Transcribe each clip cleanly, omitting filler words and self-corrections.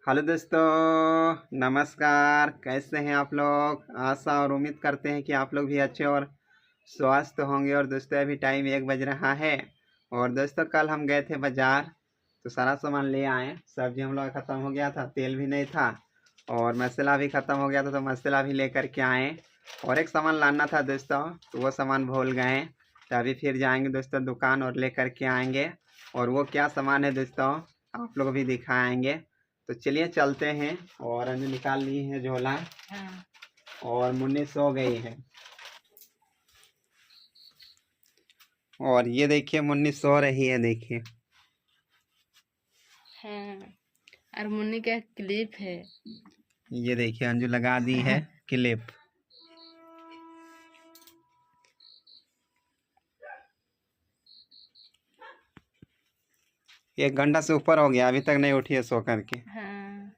Hello दोस्तों, नमस्कार। कैसे हैं आप लोग? आशा और उम्मीद करते हैं कि आप लोग भी अच्छे और स्वस्थ होंगे। और दोस्तों अभी टाइम 1 बज रहा है। और दोस्तों कल हम गए थे बाज़ार, तो सारा सामान ले आए। सब्जी हम लोग का ख़त्म हो गया था, तेल भी नहीं था, और मसाला भी ख़त्म हो गया था, तो मसाला भी लेकर के आए। और एक सामान लाना था दोस्तों, तो वो सामान भूल गए। तो अभी फिर जाएंगे दोस्तों दुकान और लेकर के आएंगे। और वो क्या सामान है दोस्तों, आप लोग भी दिखाएंगे। तो चलिए चलते हैं। और अंजू निकाल ली है झोला। हाँ। और मुन्नी सो गई है। और ये देखिए मुन्नी सो रही है, देखिए। हाँ। और मुन्नी का क्लिप है। ये देखिए अंजू लगा दी है क्लिप। 1 घंटा से ऊपर हो गया, अभी तक नहीं उठी है सो करके। हाँ।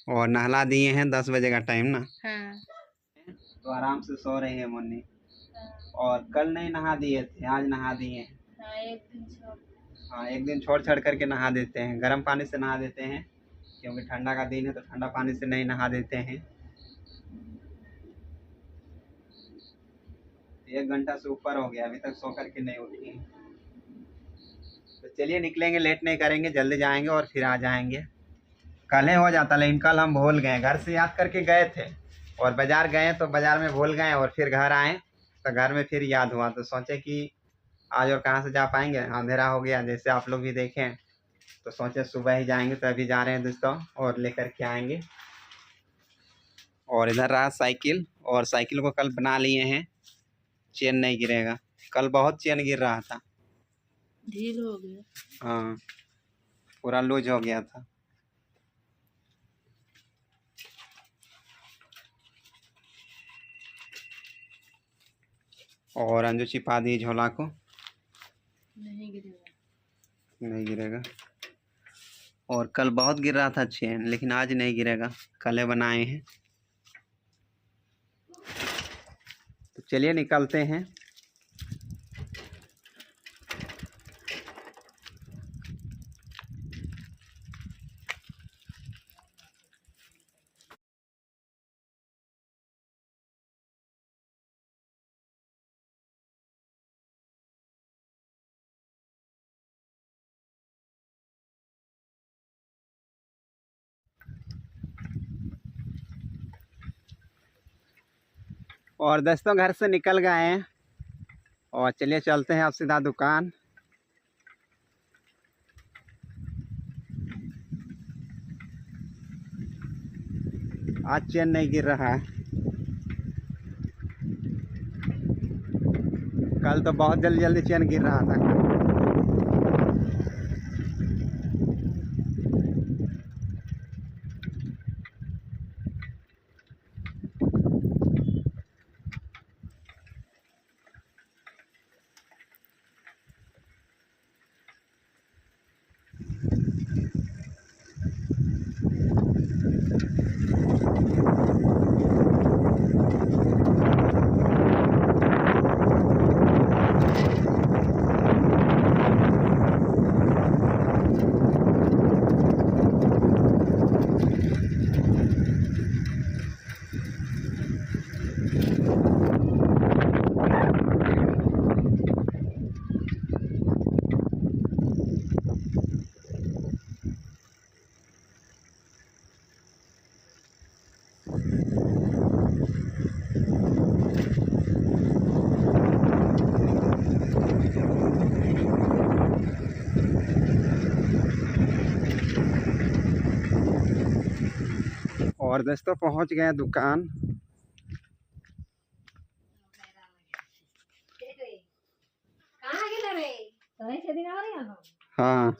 और नहला दिए हैं, 10 बजे का टाइम ना। हाँ। तो आराम से सो रही है मुन्नी। और कल नहीं नहा दिए थे, आज नहा दिए हैं। हाँ, एक दिन छोड़। हाँ, एक दिन छोड़ छाड़ करके नहा देते हैं, गर्म पानी से नहा देते हैं, क्योंकि ठंडा का दिन है तो ठंडा पानी से नहीं नहा देते हैं। 1 घंटा से ऊपर हो गया, अभी तक सो करके नहीं उठी है। तो चलिए निकलेंगे, लेट नहीं करेंगे, जल्दी जाएंगे और फिर आ जाएंगे। कल ही हो जाता, लेकिन कल हम भूल गए। घर से याद करके गए थे और बाजार गए तो बाजार में भूल गए, और फिर घर आए तो घर में फिर याद हुआ। तो सोचे कि आज और कहाँ से जा पाएंगे, अंधेरा हो गया जैसे आप लोग भी देखें। तो सोचे सुबह ही जाएंगे, तो अभी जा रहे हैं दोस्तों और लेकर के आएंगे। और इधर रहा साइकिल, और साइकिल को कल बना लिए हैं, चेन नहीं गिरेगा। कल बहुत चेन गिर रहा था। ढील हो गया। हाँ, पूरा लूज हो गया था। और अंजू छिपा दी झोला को। नहीं गिरेगा। नहीं गिरेगा। और कल बहुत गिर रहा था चेन, लेकिन आज नहीं गिरेगा, कल बनाए हैं। तो चलिए निकलते हैं। और दोस्तों घर से निकल गए हैं, और चलिए चलते हैं अब सीधा दुकान। आज चेन नहीं गिर रहा है। कल तो बहुत जल्दी जल्दी चेन गिर रहा था। और दोस्तों पहुंच गए दुकान। हाँ।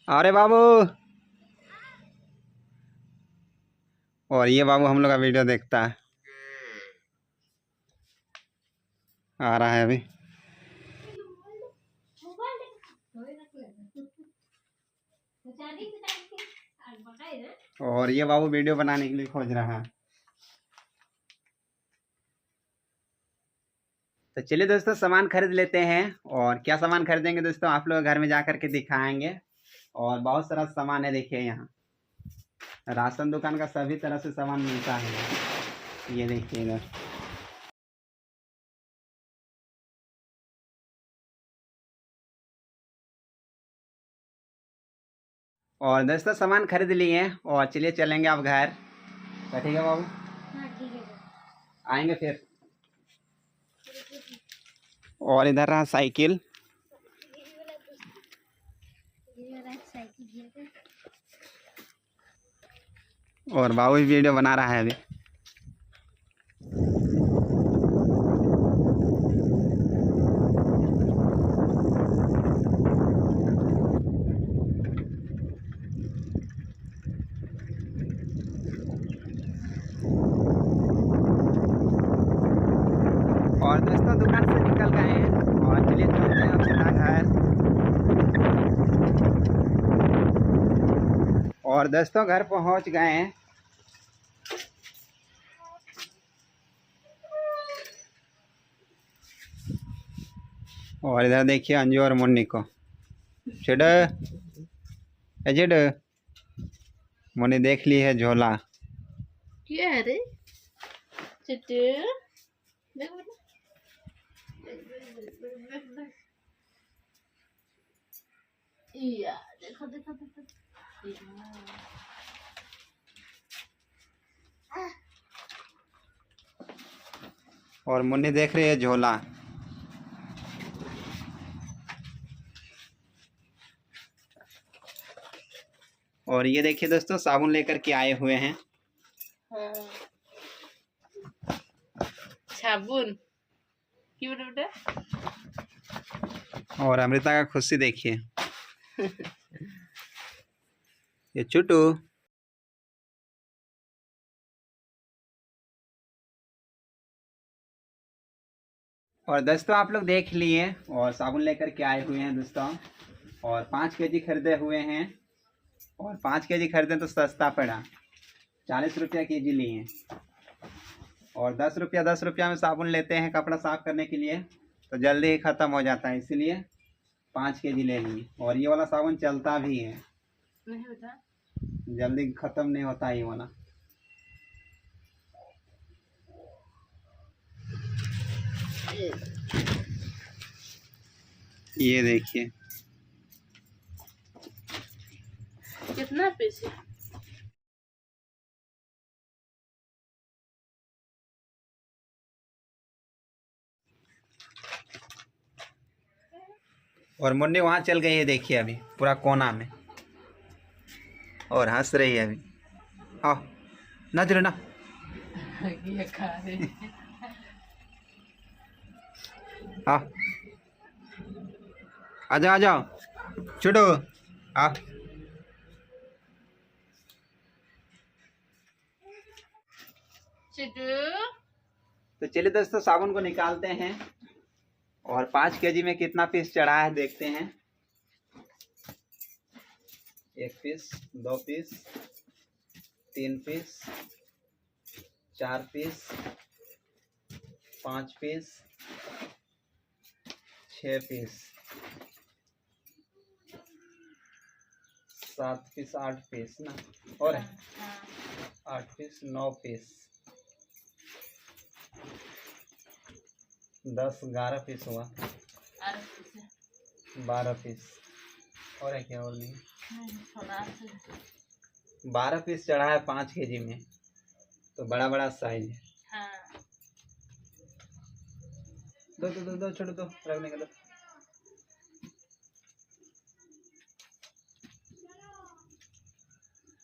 अरे बाबू। और ये बाबू हम लोग का वीडियो देखता है। आ रहा है अभी। और ये बाबू वीडियो बनाने के लिए खोज रहा है। तो चलिए दोस्तों सामान खरीद लेते हैं। और क्या सामान खरीदेंगे दोस्तों आप लोग घर में जा कर के दिखाएंगे। और बहुत सारा सामान है, देखिए यहाँ राशन दुकान का सभी तरह से सामान मिलता है। ये देखिए इधर। और दोस्तों सामान खरीद लिए और चलिए चलेंगे अब घर। तो ठीक है बाबू, हाँ ठीक है। आएंगे फिर। और इधर रहा साइकिल। और बाबू भी वीडियो बना रहा है अभी। और दोस्तों दुकान से निकल गए हैं और चलिए चलते हैं अब सीधा घर। और दोस्तों घर पहुंच गए हैं। और इधर देखिए अंजू और मुन्नी को। चिड़ एजिड मुन्नी देख ली है झोला। क्या है रे चिट्टू? देख बेटा। या देखो देखो देखो। और मुन्नी देख रही है झोला। और ये देखिए दोस्तों साबुन लेकर के आए हुए हैं। हाँ। साबुन क्यों बेटा? और अमृता का खुशी देखिए। ये चुटू। और दोस्तों आप लोग देख लिए और साबुन लेकर के आए हुए हैं दोस्तों। और 5 केजी खरीदे हुए हैं। और 5 केजी खरीदे तो सस्ता पड़ा, 40 रुपया केजी लिए। और 10 रुपया में साबुन लेते हैं कपड़ा साफ करने के लिए, तो जल्दी ही ख़त्म हो जाता है, इसलिए 5 केजी ले लिए। और ये वाला साबुन चलता भी है, नहीं बेटा। जल्दी ख़त्म नहीं होता ये वाला। ये देखिए कितना पैसे? और मुन्नी वहाँ चल गई है, देखिए अभी पूरा कोना में और हंस रही है अभी। आओ ना जरूर ना। ये खा रहे। आओ आ जाओ आ जाओ छुटो आ। चिट्टू तो चलिए दोस्तों साबुन को निकालते हैं। और 5 केजी में कितना पीस चढ़ा है देखते हैं। 1 piece, 2 piece, 3 piece, 4 piece, 5 piece, 6 piece, 7 piece, 8 piece ना। और 8 पीस, 9 पीस, 10, 11 पीस हुआ, 12 पीस। और है क्या? और नहीं, 12 पीस चढ़ा है 5 केजी में, तो बड़ा बड़ा साइज है। हाँ। दो छोड़ो, दो रखने का दो।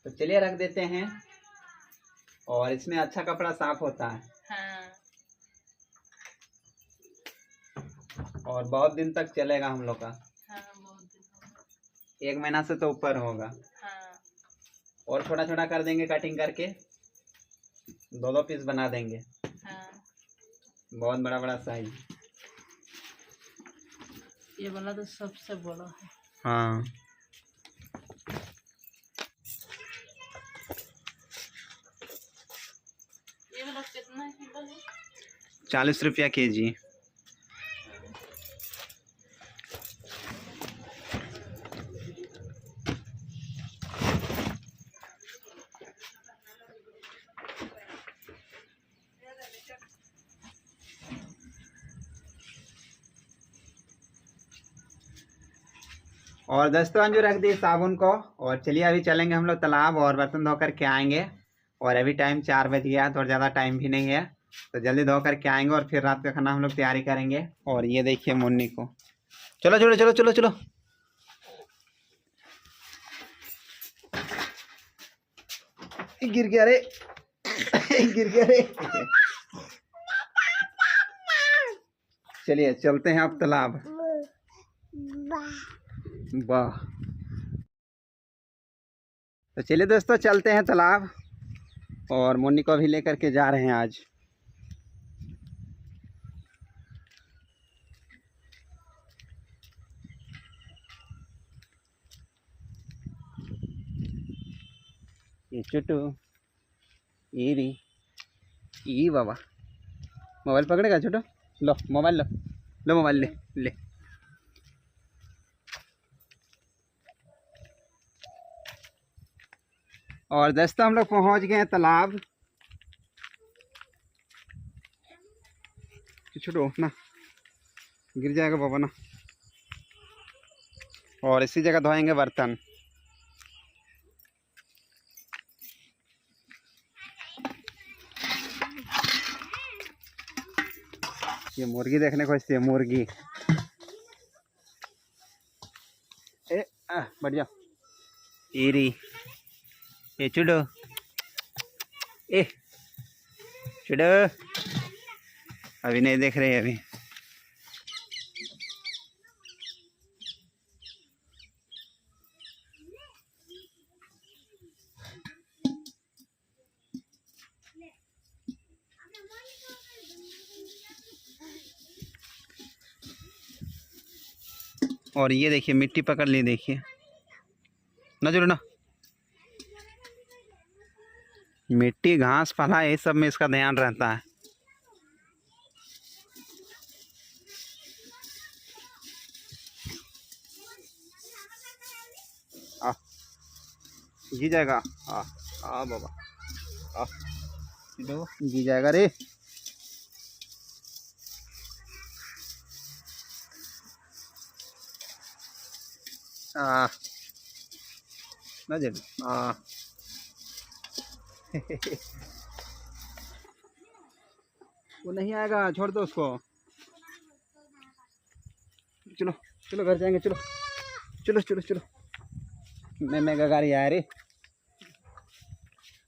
तो चलिए रख देते हैं। और इसमें अच्छा कपड़ा साफ होता है। हाँ। और बहुत दिन तक चलेगा हम लोग का। हाँ बहुत दिन हो गए। 1 महीना से तो ऊपर होगा। हाँ। और छोटा छोटा कर देंगे कटिंग करके, 2 पीस बना देंगे। हाँ। बहुत बड़ा बड़ा साइज। ये वाला तो सबसे बड़ा है। हाँ। ये वाला कितना किलो है? 40 रुपया केजी। और दोस्तों अंजू रख दी साबुन को। और चलिए अभी चलेंगे हम लोग तालाब और बर्तन धो कर के आएंगे। और अभी टाइम 4 बज गया तो ज़्यादा टाइम भी नहीं है, तो जल्दी धो कर के आएंगे और फिर रात का खाना हम लोग तैयारी करेंगे। और ये देखिए मुन्नी को, चलो चलो चलो चलो चलो। गिर गया रे गिर गया रे। चलिए चलते हैं अब तालाब। वाह, तो चलिए दोस्तों चलते हैं तालाब। और मुन्नी को भी लेकर के जा रहे हैं आज। ये चुटू ईरी ई बाबा, मोबाइल पकड़ेगा छोटो? लो मोबाइल, लो लो मोबाइल, ले ले। और दोस्तों हम लोग पहुंच गए हैं तालाब। छोटो ना, गिर जाएगा बाबा ना। और इसी जगह धोएंगे बर्तन। ये मुर्गी देखने को इसलिए मुर्गी बढ़िया ईरी। ये चुडो चुडो, अभी नहीं देख रहे अभी। और ये देखिए मिट्टी पकड़ ली, देखिए ना जुड़ो ना, मिट्टी घास फला ये सब में इसका ध्यान रहता है। आ गिर जाएगा। आ बाबा आ गिर जाएगा रे। ना जब वो नहीं आएगा, छोड़ दो उसको। चलो चलो घर जाएंगे, चलो चलो चलो चलो। मैं गाड़ी आया रे।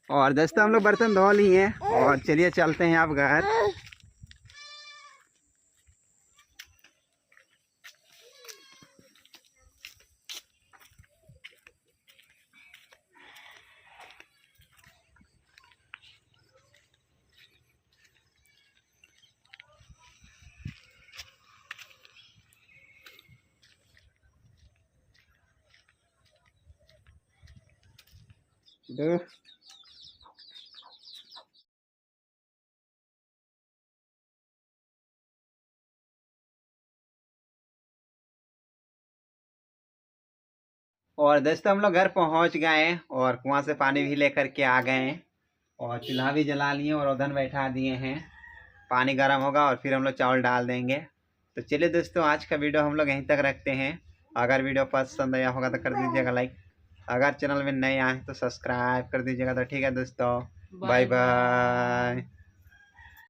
और दोस्तों हम लोग बर्तन धो लिए हैं और चलिए चलते हैं अब घर। और दोस्तों हम लोग घर पहुंच गए हैं और कुआं से पानी भी लेकर के आ गए हैं। और चूल्हा भी जला लिए और उधर बैठा दिए हैं। पानी गर्म होगा और फिर हम लोग चावल डाल देंगे। तो चलिए दोस्तों आज का वीडियो हम लोग यहीं तक रखते हैं। अगर वीडियो पसंद आया होगा तो कर दीजिएगा लाइक। अगर चैनल में नए आए तो सब्सक्राइब कर दीजिएगा। तो ठीक है दोस्तों, बाय बाय।